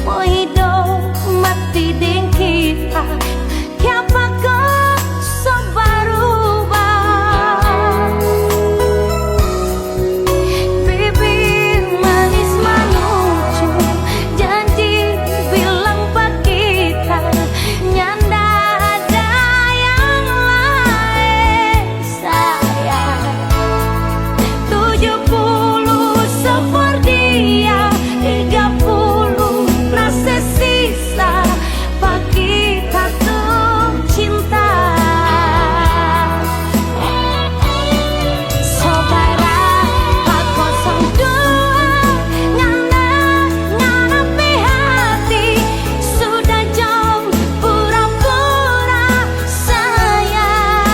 mau hidup mati dengan kita. Siapa kau berubah? Bibir manis menuju janji bilang pak kita, nyanda ada yang lain sayang. 70 sopor dia, 30 rasa sisa pak kita tuh cinta. Saudara pak 02 ngana-nganapi hati, sudah jauh pura-pura sayang.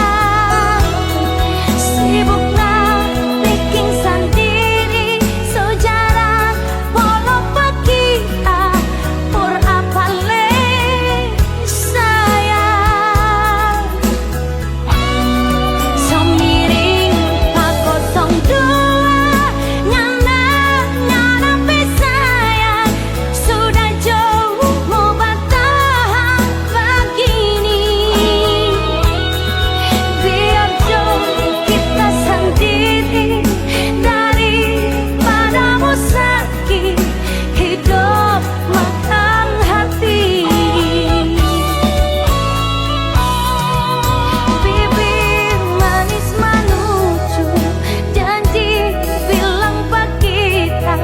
Sibuklah bikin sendiri sejarah polo pak kita, pur apa le sayang. Semiring pak 02 ngana-nganapi sayang, sudah jauh mau bertahan begini. Biar jauh kita sendiri daripadamu sakit hidup makan hati. Bibir manis menuju janji bilang pak kita,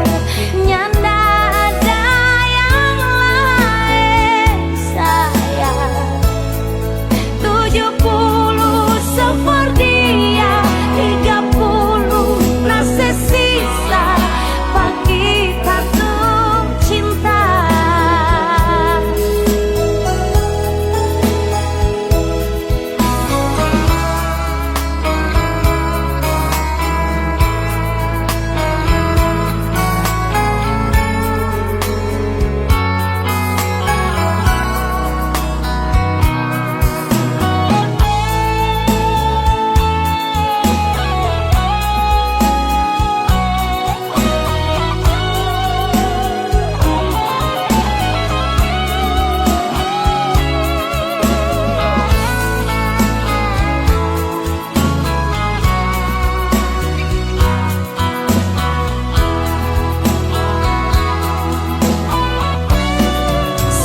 nyanda ada yang lain sayang. 70 sopor dia, 30 rasa sisa pak kita tuh cinta.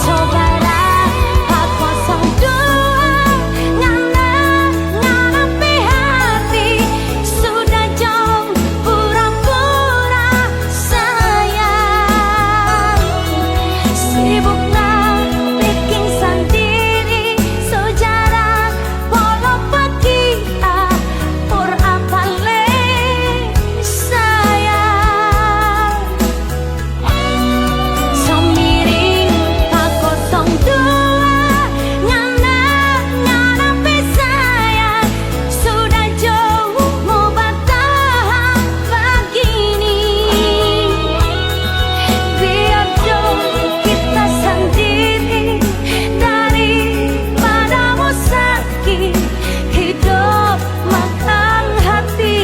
Saudara pak 02 ngana-nganapi hati, sudah jauh pura-pura sayang. Sibuklah bikin sendiri sejarah polo pak kita, pur apa le sayang. Semiring pak 02 ngana-nganapi sayang, sudah jauh mau bertahan begini. Biar jauh kita sendiri daripadamu sakit hidup makan hati.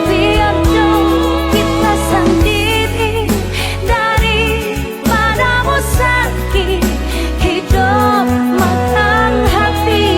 Biar jauh kita sendiri daripadamu sakit hidup makan hati.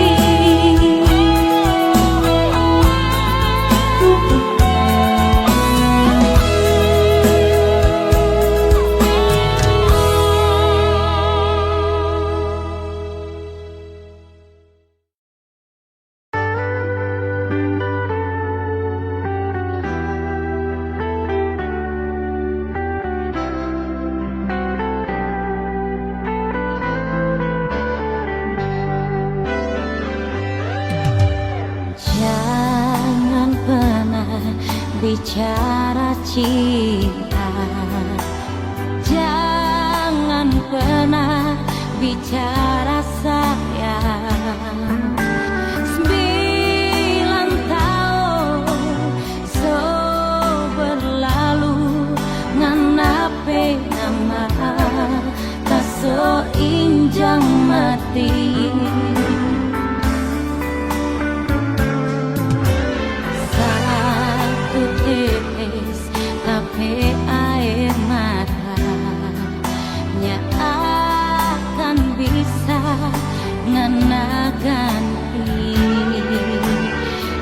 Jangan pernah bicara cinta, jangan pernah bicara sayang. 9 tahun so berlalu nganape nama tak so injang mati. Satu tetes tapi ngana ganti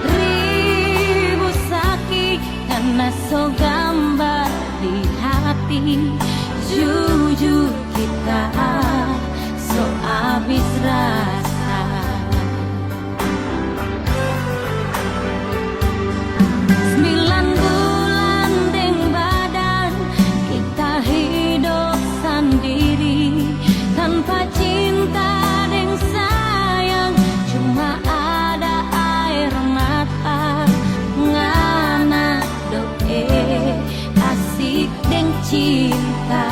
ribu sakit karena so gambar di hati. Jujur kita so abis rasa. 9 bulan deng badan kita hidup sendiri tanpa cinta deng sayang, cuma ada air mata ngana doe asik deng cinta.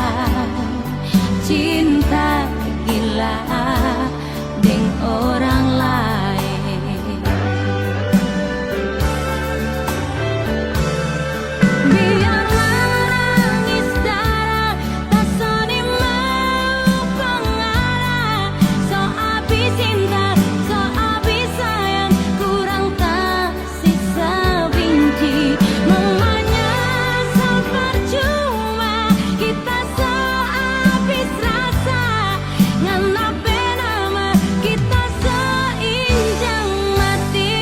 Cinta gila deng orang lain. Biar menangis darah tak soni mau pengarah. So abis cinta, so abis sayang, kurang kasih sebinci. Mamanya so percuma, kita so abis rasa. Nganape nama kita so injang mati.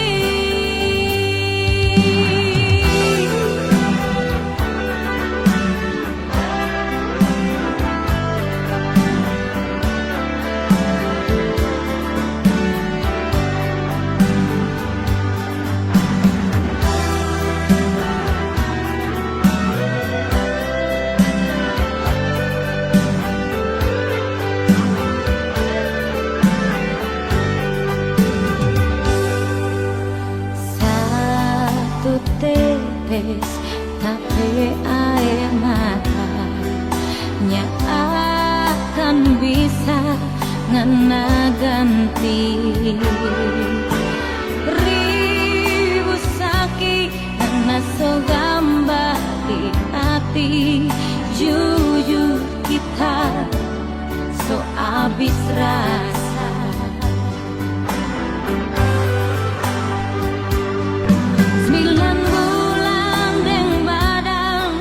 Satu tetes tapi air mata nya akan bisa ngana ganti ribu sakit karena so gambar di hati. Jujur kita so abis rasa. 9 bulan deng badan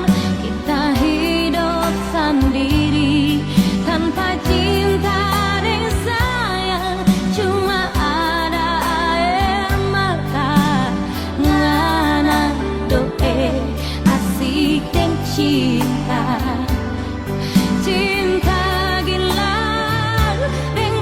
kita hidup sendiri tanpa cinta deng sayang, cuma ada air mata ngana doe asik deng cinta. Cinta gila deng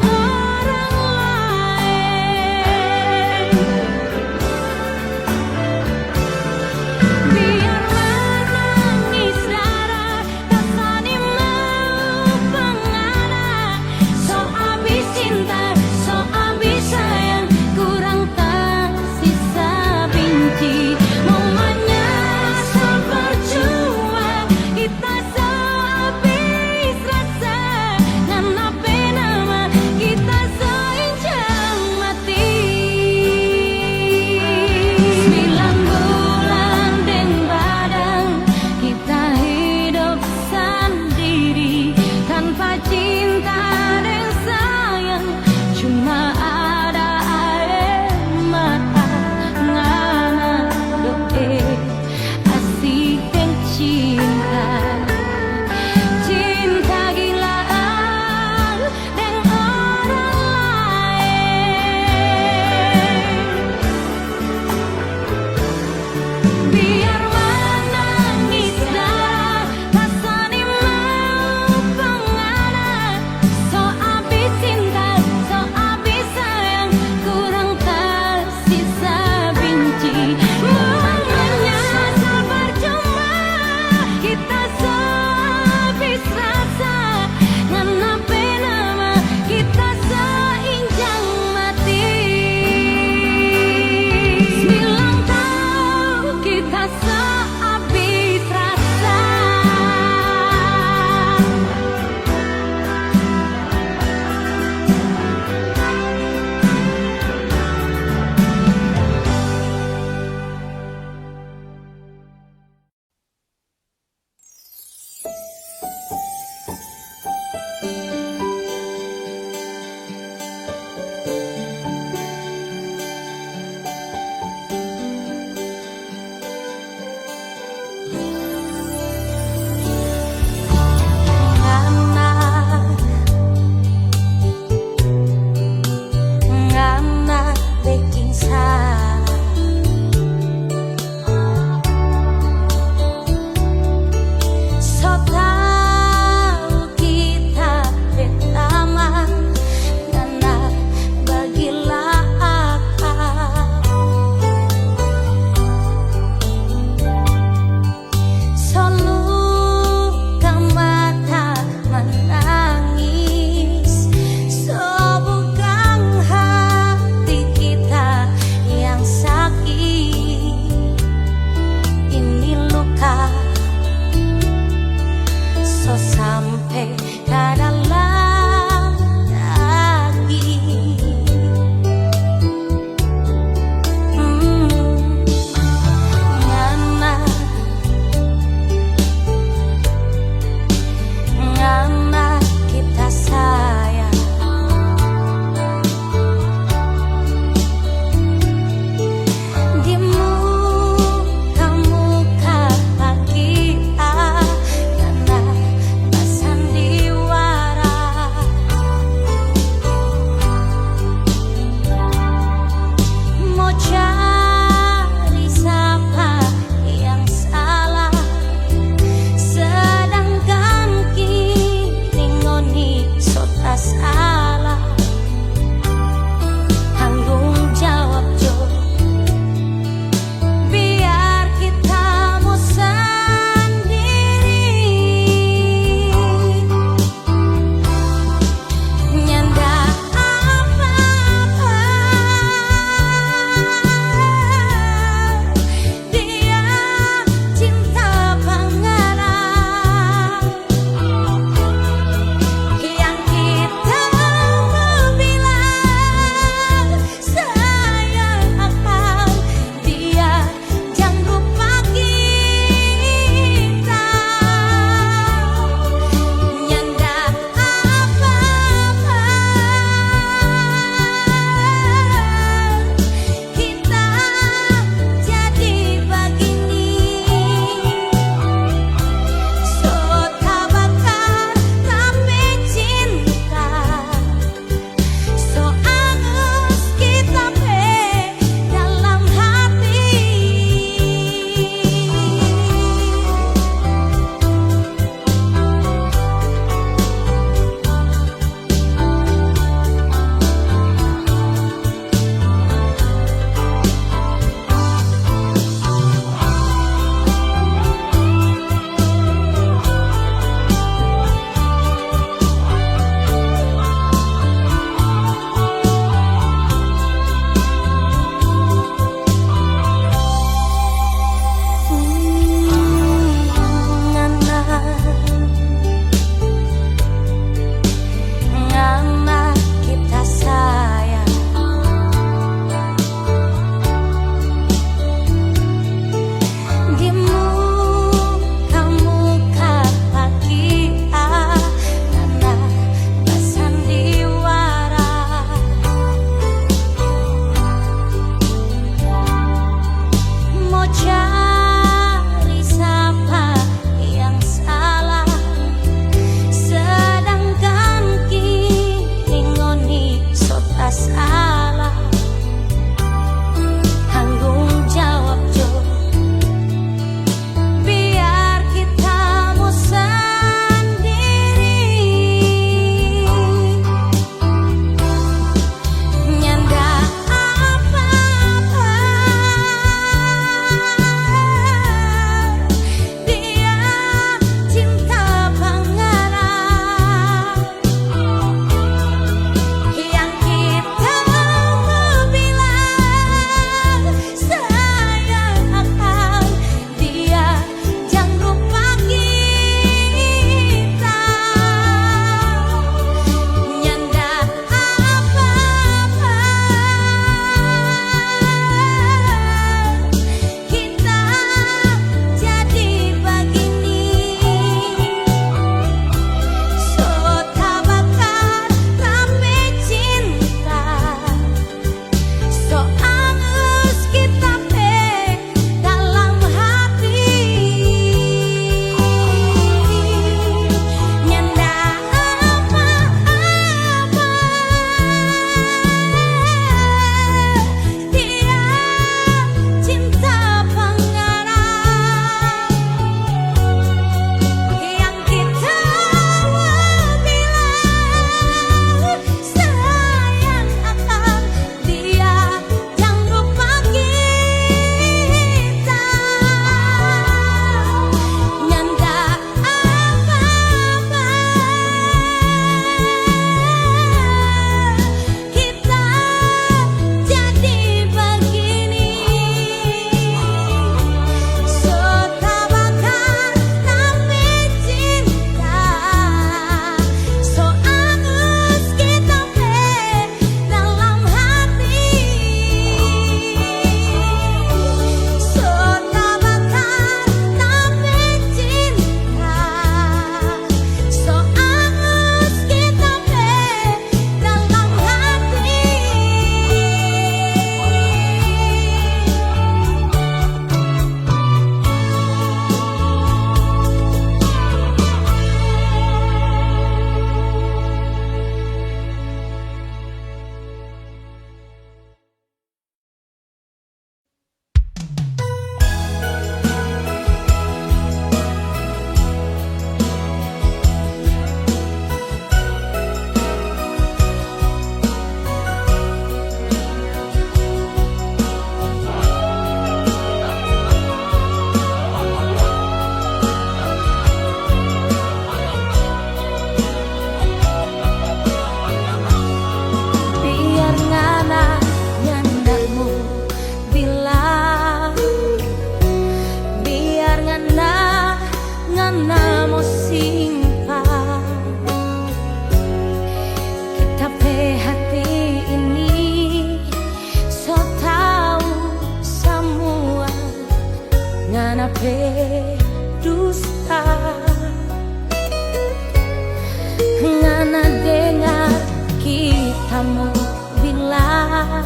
lah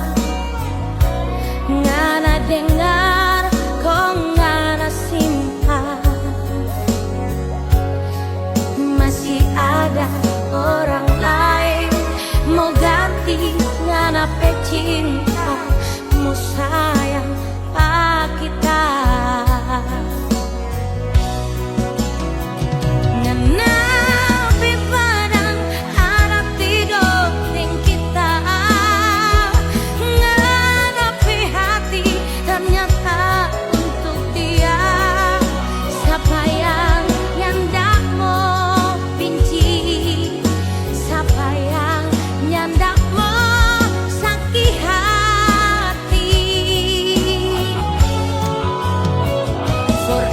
ngana dengar kok ngana simpan, masih ada orang lain mau ganti ngana pe cinta mau sayang pak kita. Ngana pi padang harap tidur ning kita, ngana pi hati ternyata untuk dia. Siapa yang ndak mau benci, siapa yang ndak mau sakit hati. For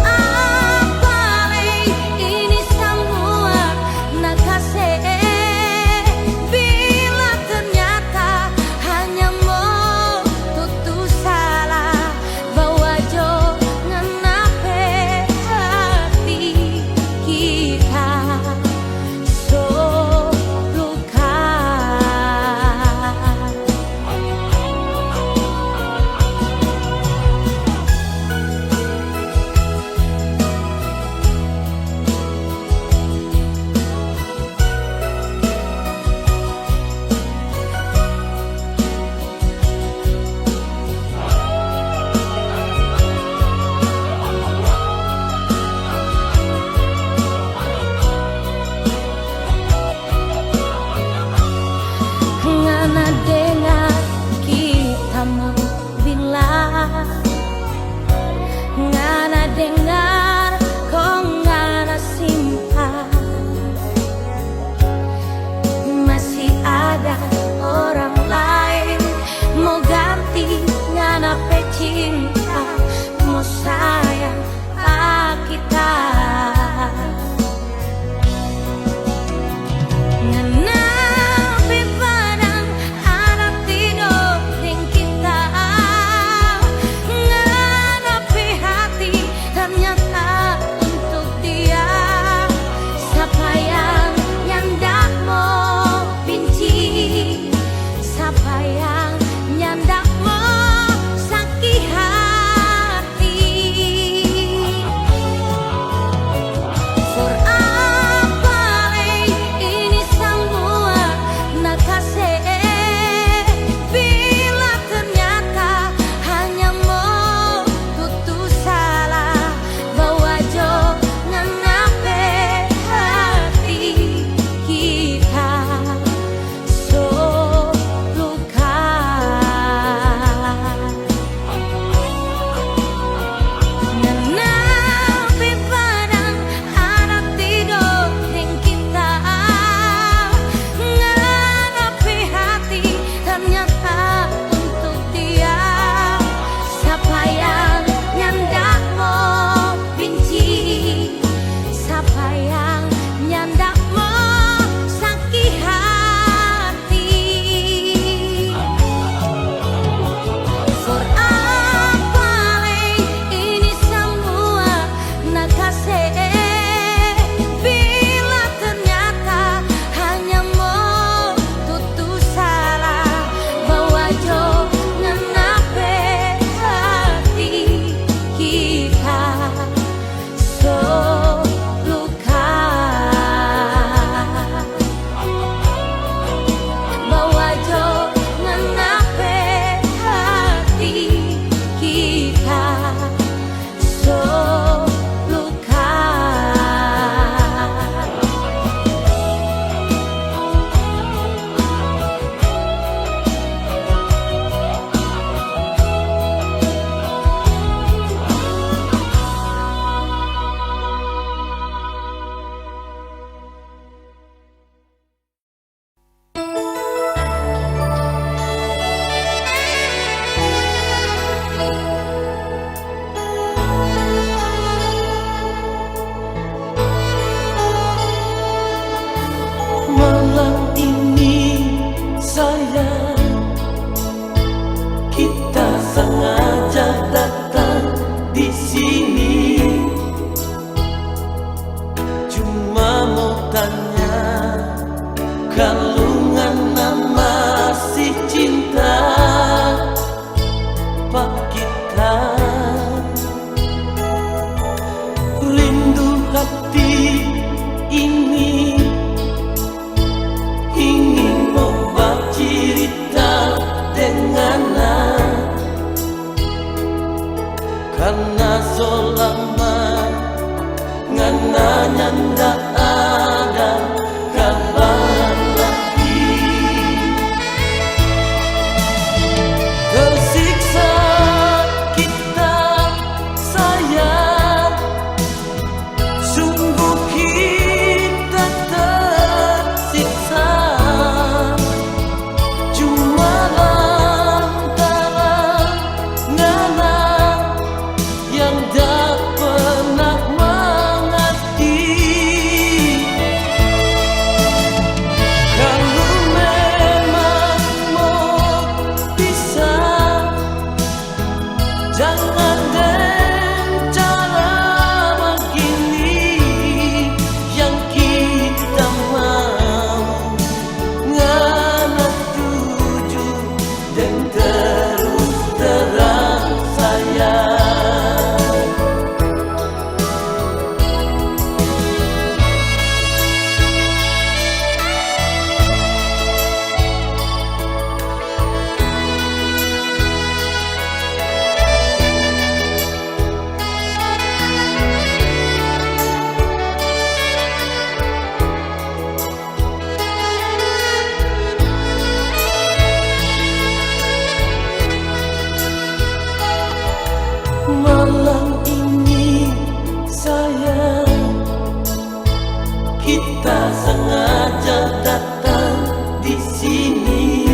sengaja datang di sini,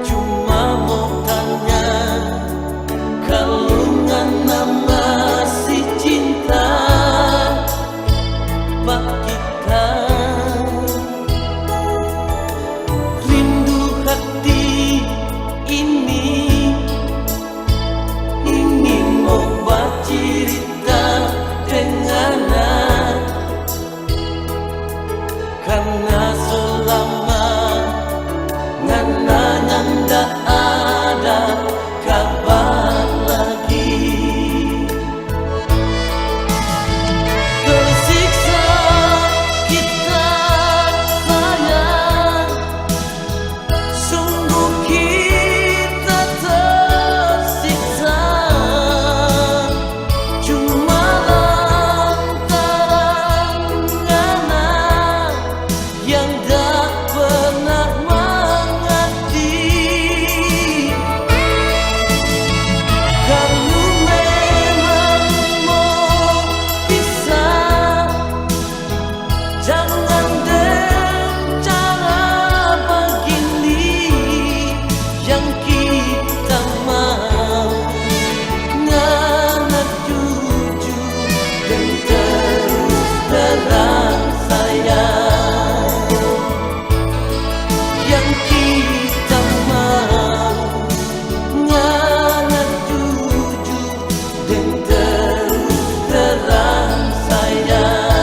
cuma mau tanya kalau Ngana masih cinta Pak kita. Rindu hati ini ingin mau bercerita dengan karena selama Ngana nanda ada kabar lagi. Tersiksa kita sayang, sungguh kita tersiksa, cuma lantaran Ngana yang tak pernah mengerti. Kalau memang mau pisah, jangan dengan cara begini. Yang kita mau Ngana jujur dan terus terang sayang. Yang kita mau Ngana jujur dan terus terang sayang.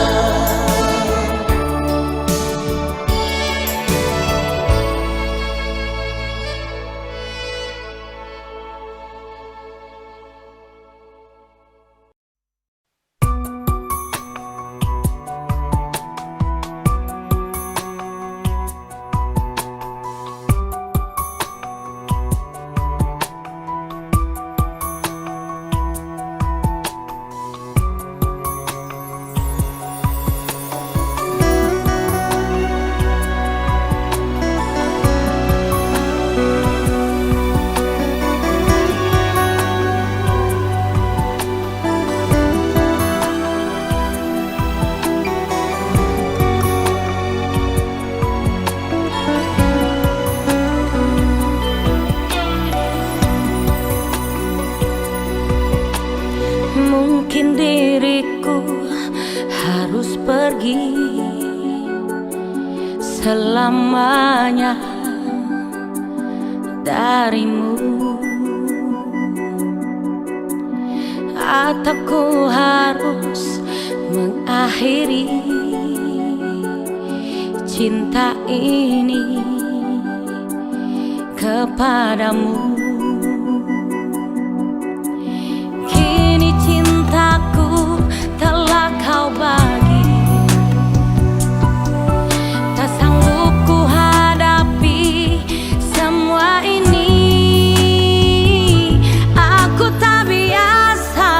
Mungkin diriku harus pergi selamanya darimu, atau ku harus mengakhiri cinta ini kepadamu. Kini cintaku telah kau bagi, tak sanggup ku hadapi semua ini. Aku tak biasa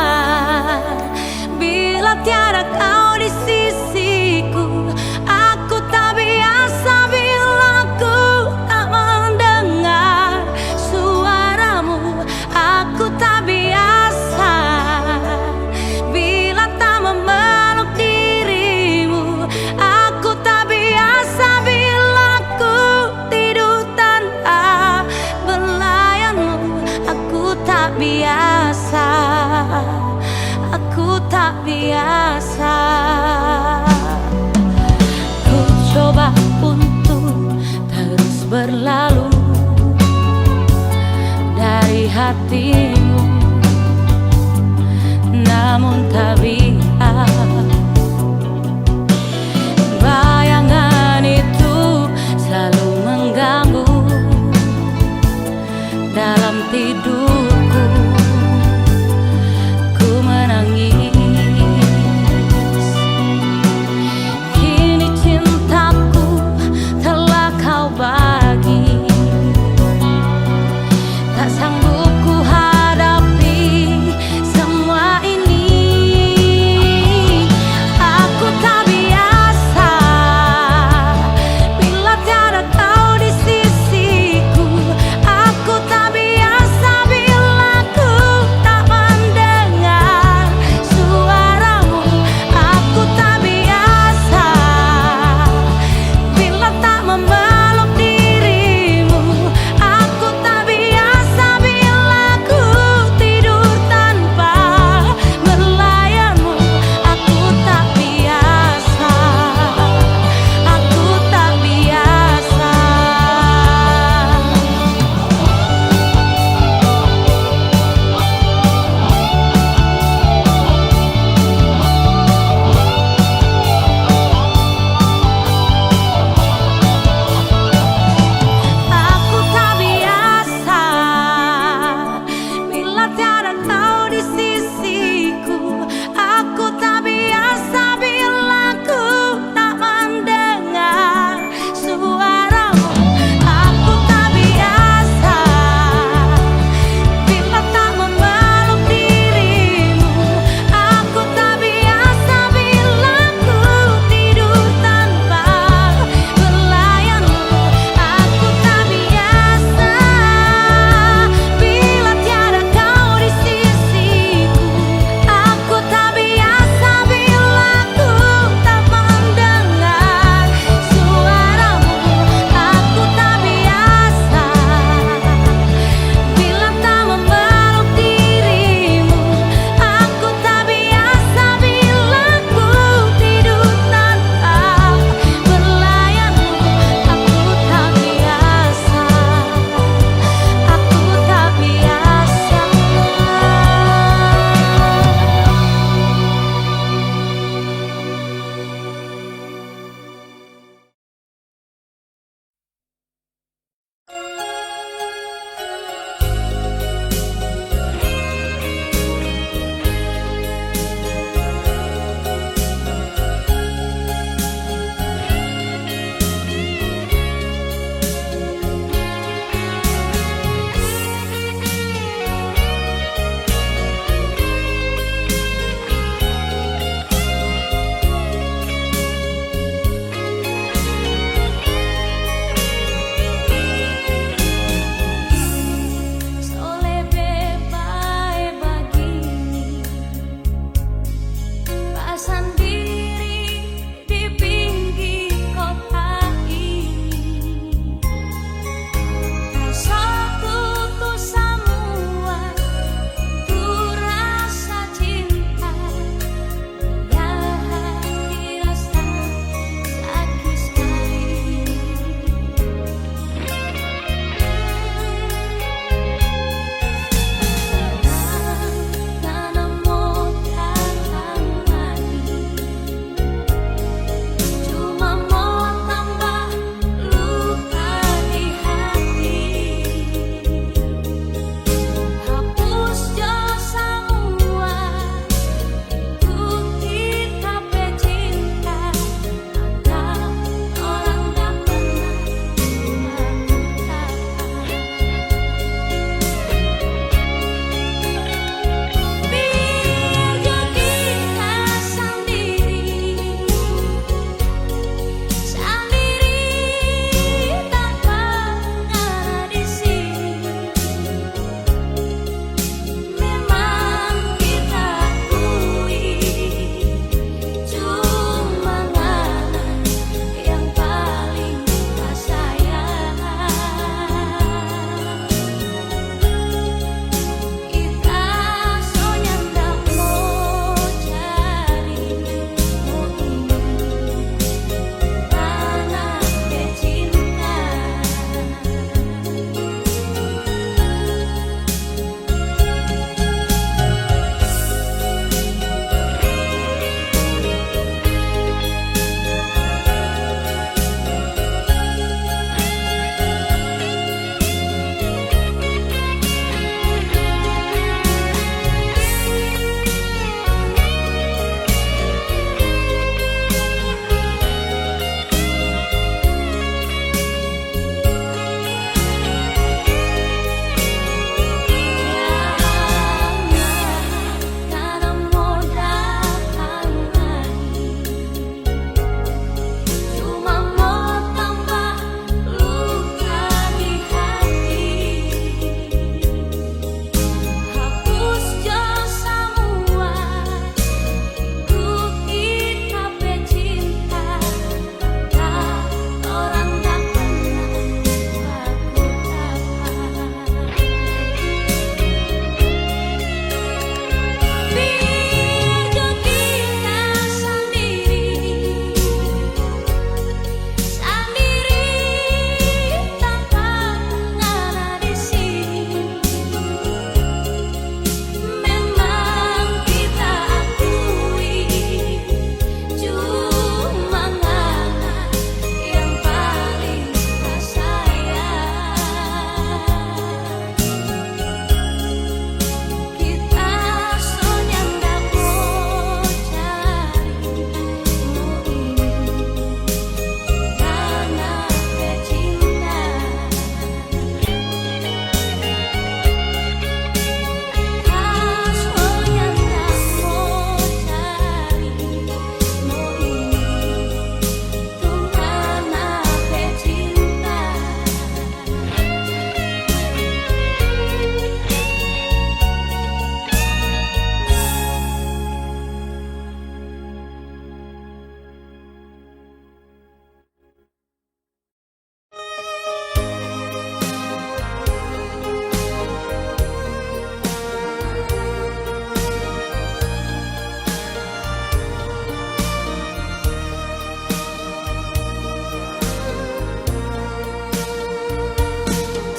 bila tiada kau di sisiku. Aku tak biasa bila ku tak mendengar suaramu. Aku tak biasa bila tak memeluk dirimu. Aku tak biasa bila ku tidur tanpa belayanmu. Aku tak biasa, aku tak biasa. Ku coba untuk terus berlalu dari hatimu, namun tak bisa. Bayangan itu selalu mengganggu dalam tidurku. Ku menangis. Kini cintaku telah kau bagi, tak sanggup ku hadapi semua ini. Aku tak biasa bila tiada kau di sisiku. Aku tak biasa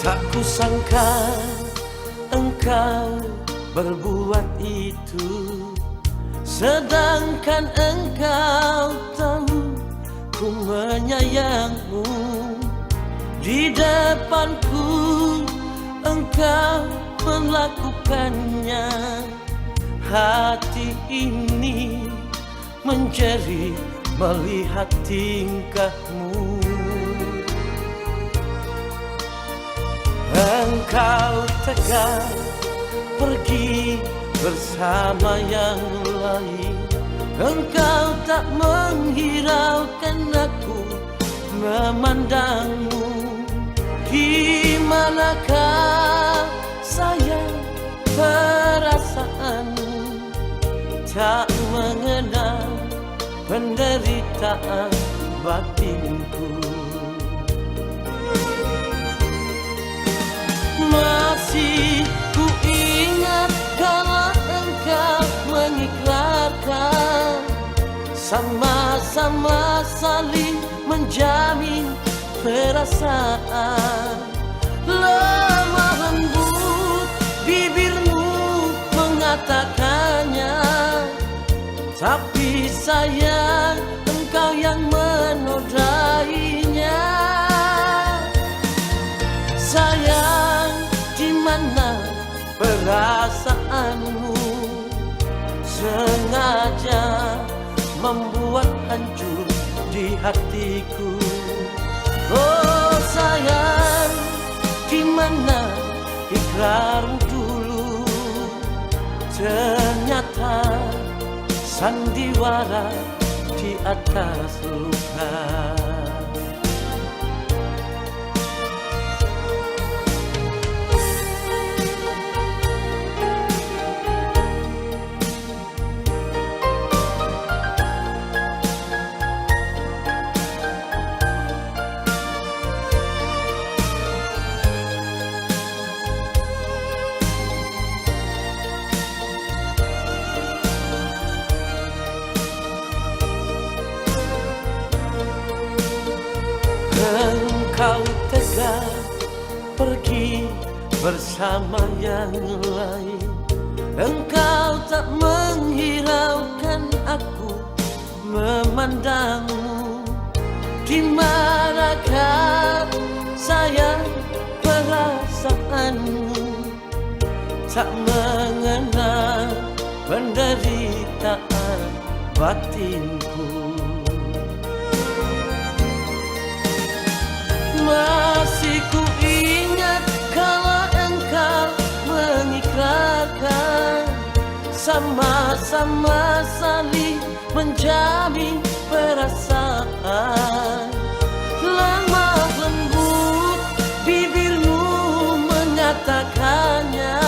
Tak kusangka engkau berbuat itu, sedangkan engkau tahu ku menyayangmu. Di depanku engkau melakukannya. Hati ini menjerit melihat tingkahmu. Engkau tegar pergi bersama yang lain. Engkau tak menghiraukan aku memandangmu. Di manakah sayang perasaanmu? Tak mengenal penderitaan batinku. Masih ku ingat kala engkau mengikrarkan, sama-sama saling menjamin perasaan. Lemah lembut bibirmu mengatakannya, tapi sayang engkau yang menodainya. Sayang, di mana perasaanmu? Sengaja membuat hancur di hatiku. Oh sayang, di mana ikrarmu dulu? Ternyata sandiwara di atas luka. Engkau tegar pergi bersama yang lain. Engkau tak menghiraukan aku memandangmu. Di manakah sayang perasaanmu? Tak mengenal penderitaan batinku. Masih ku ingat kala engkau mengikrarkan, sama-sama saling menjamin perasaan. Lemah lembut bibirmu mengatakannya,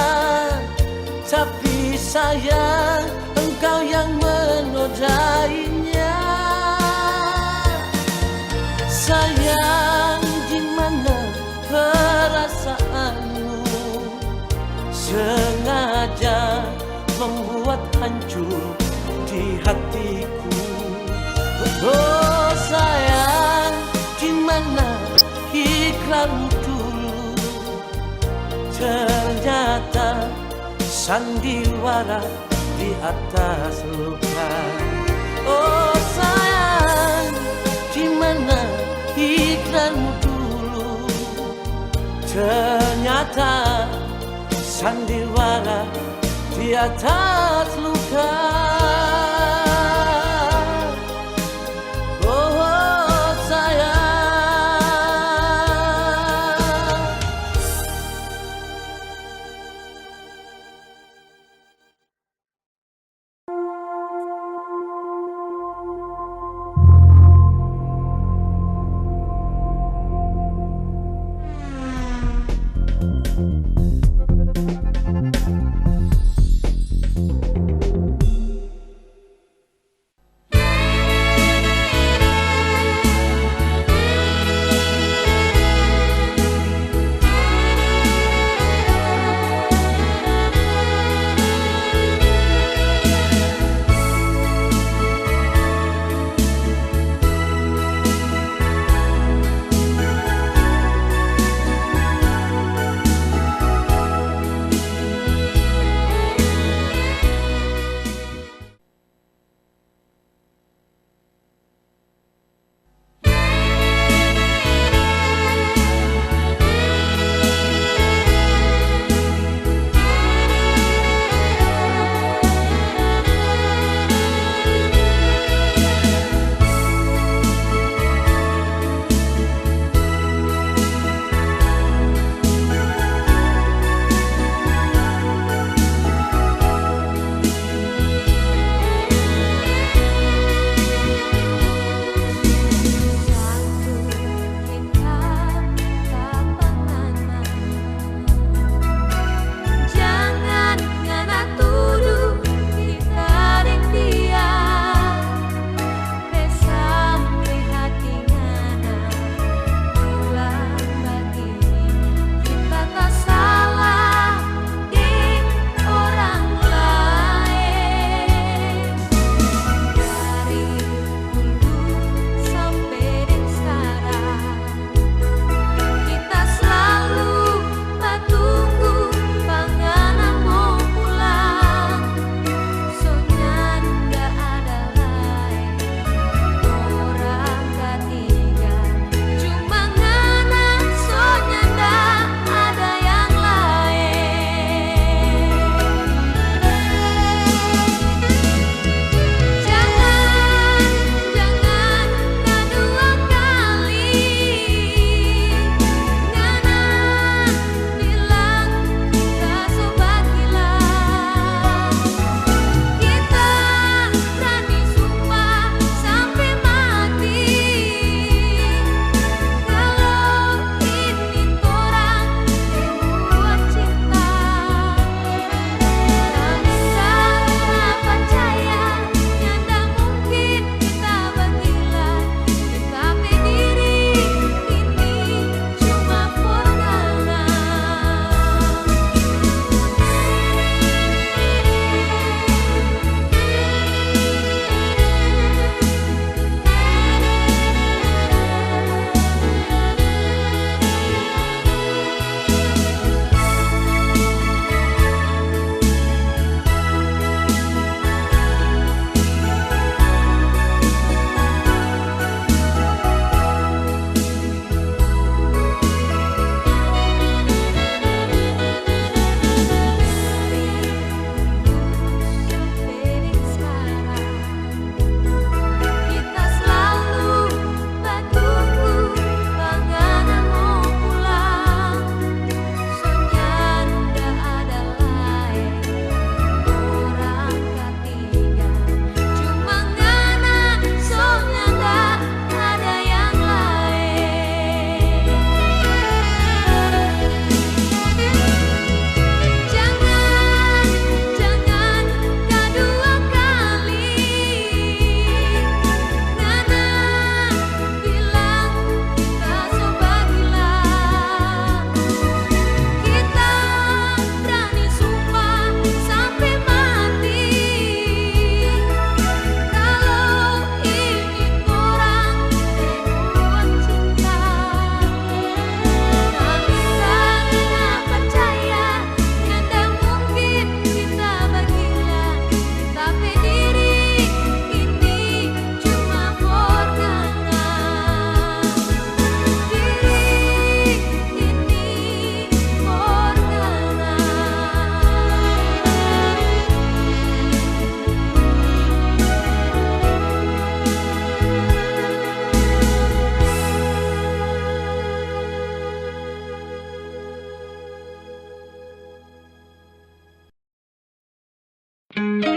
tapi sayang engkau yang menodainya. Sayang, di mana perasaanmu? Sengaja membuat hancur di hatiku. Oh sayang, di mana ikrarmu dulu? Ternyata sandiwara di atas luka. Oh sayang, di mana ikrarmu dulu? Ternyata sandiwara di atas luka. Oh sayang. Masih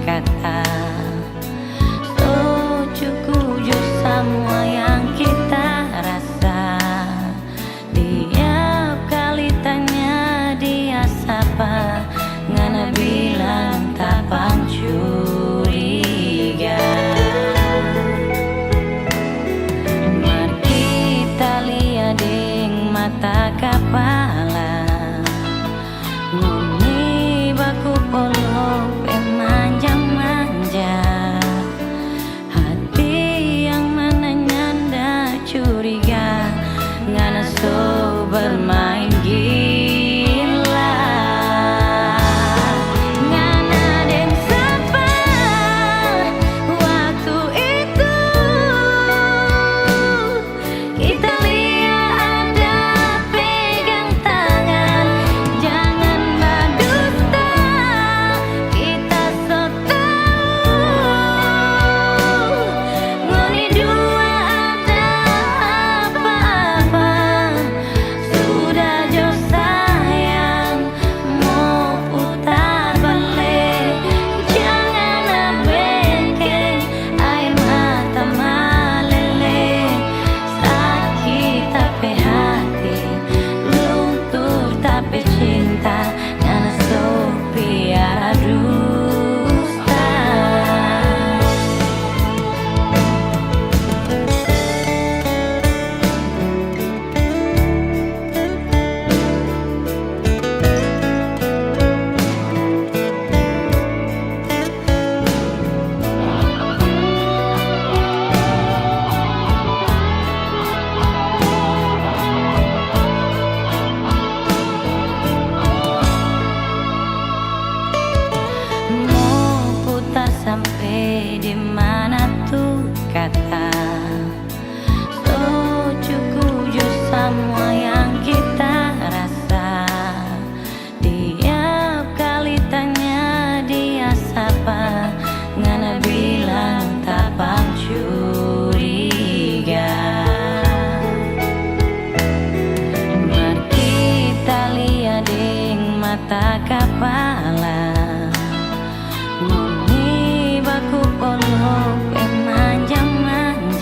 kata. So cukup semua yang kita rasa. Tiap kali tanya dia sapa, ngana bilang tak curiga. Mari kita lihat ding mata kepala, nguni baku polo manja-manja. Hati yang mana nyanda curiga, ngana so bermain gila. Ngana den sapa waktu itu, kita lihat ada pegang tangan. Jangan berdusta, kita so tahu ngoni dua ada apa-apa. Sudah jo sayang mau putar balik, jangan abengke air mata meleleh. Sakit tapi hati, luntur tapi cinta, ngana so piara dusta. Mau putar sampai di mana tuh kata. So cukup semua yang kita rasa. Tiap kali tanya dia sapa, ngana bilang tak curiga. Mari kita lihat ding mata kepala, nguni baku polo manja-manja.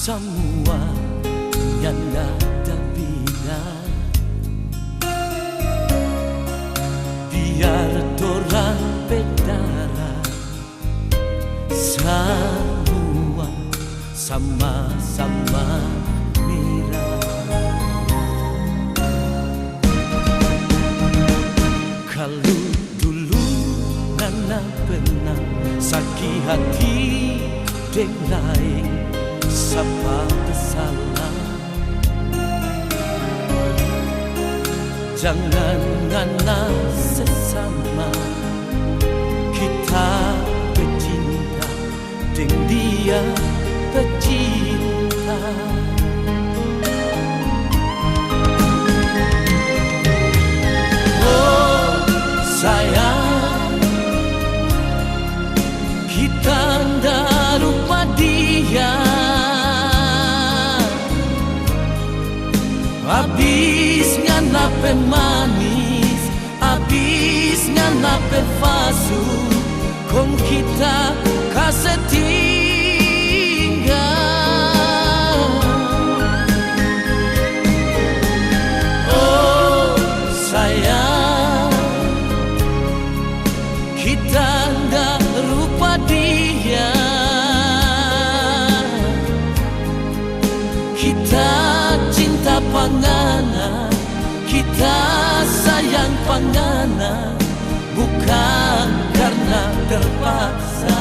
semua yang ada bina. Biar dorang bedara, semua sama-sama mira. Kalau dulu Nana pernah sakit hati deng lain, siapa bersalah? Jangan Nana sesama kita bercinta deng dia bercinta. Oh sayang, kita ndak lupa dia. Habis nganape manis, habis nganape fasu, kong kita kasih tinggal. Oh sayang, kita ndak lupa dia. Kita cinta pangana, kita sayang pangana, bukan karena terpaksa.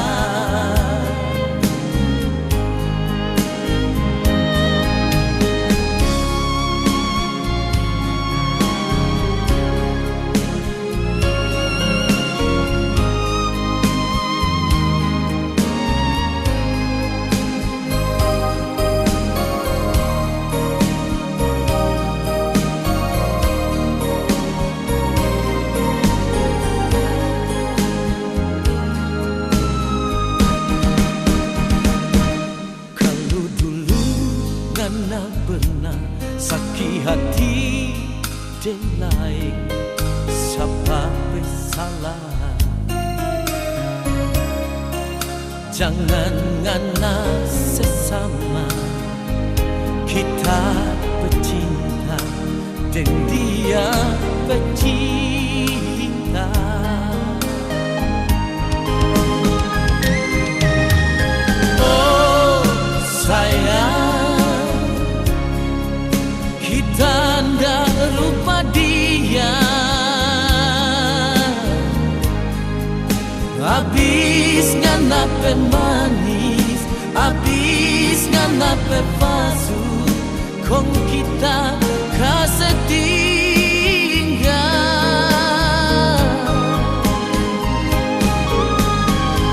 Nana pernah sakit hati deng lain, siapa bersalah? Jangan Nana sesama kita bercinta deng dia bercinta. Oh sayang, kita ndak lupa dia. Habis nganape manis, habis nganape palsu, kong kita kasih tinggal.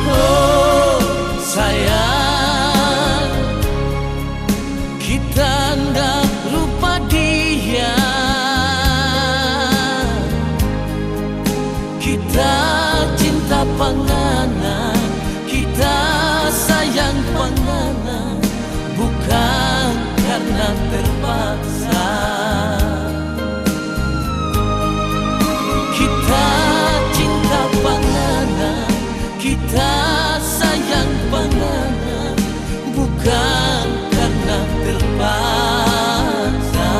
Oh sayang, kita ndak lupa dia. Kita cinta pangana, kita sayang pangana, bukan karena terpaksa. Kita cinta pangana, kita sayang pangana, bukan karena terpaksa.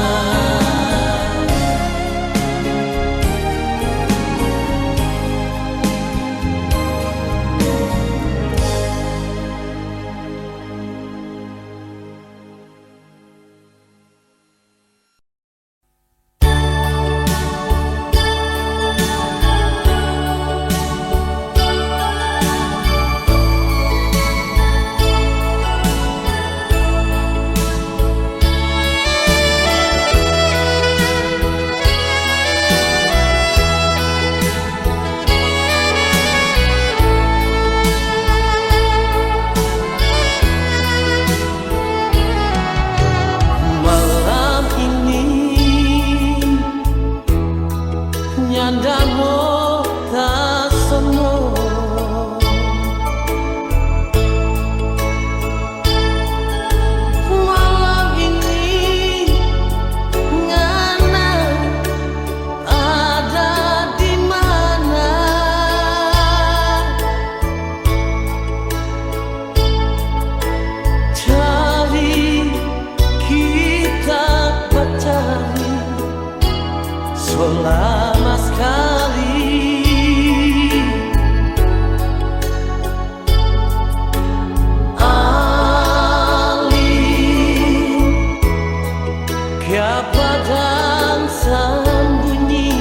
padang sembunyi,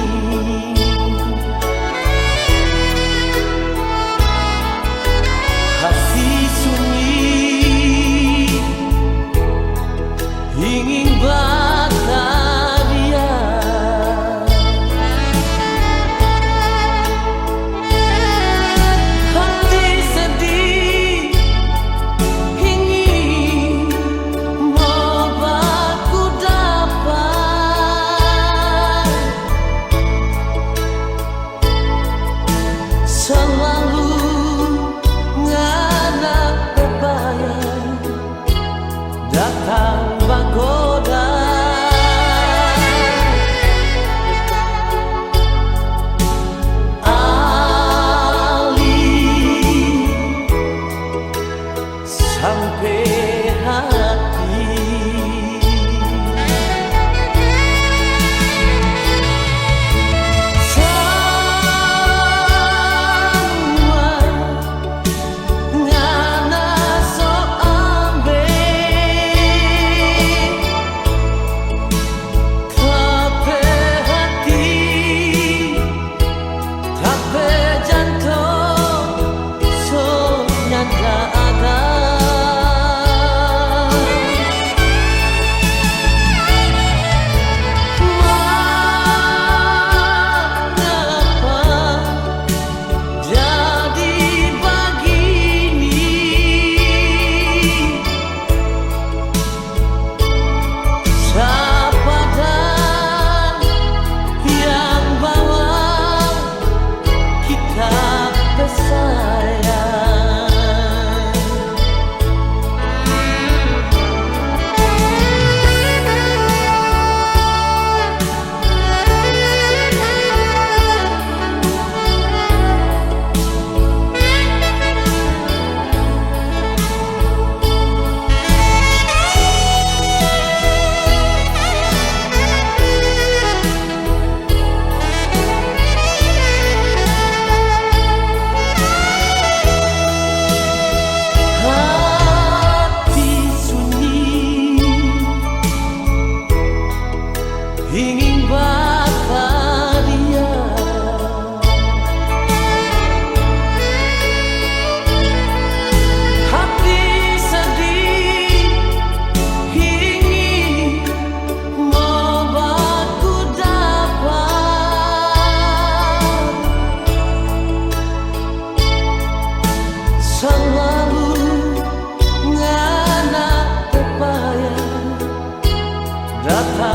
hati sunyi ingin bahagia. Hati sedih ingin obatku dapat, selalu ngana kebayang datang bagoda. Ali sampai hati, semua ngana so ambe, tapi hati, tapi jantung so nyanda ada. Mengapa jadi begini? Siapa dan yang bawa kita bersayang? Hati sunyi ingin bahagia. Hati sedih ingin obatku dapat, selalu ngana kebayang datang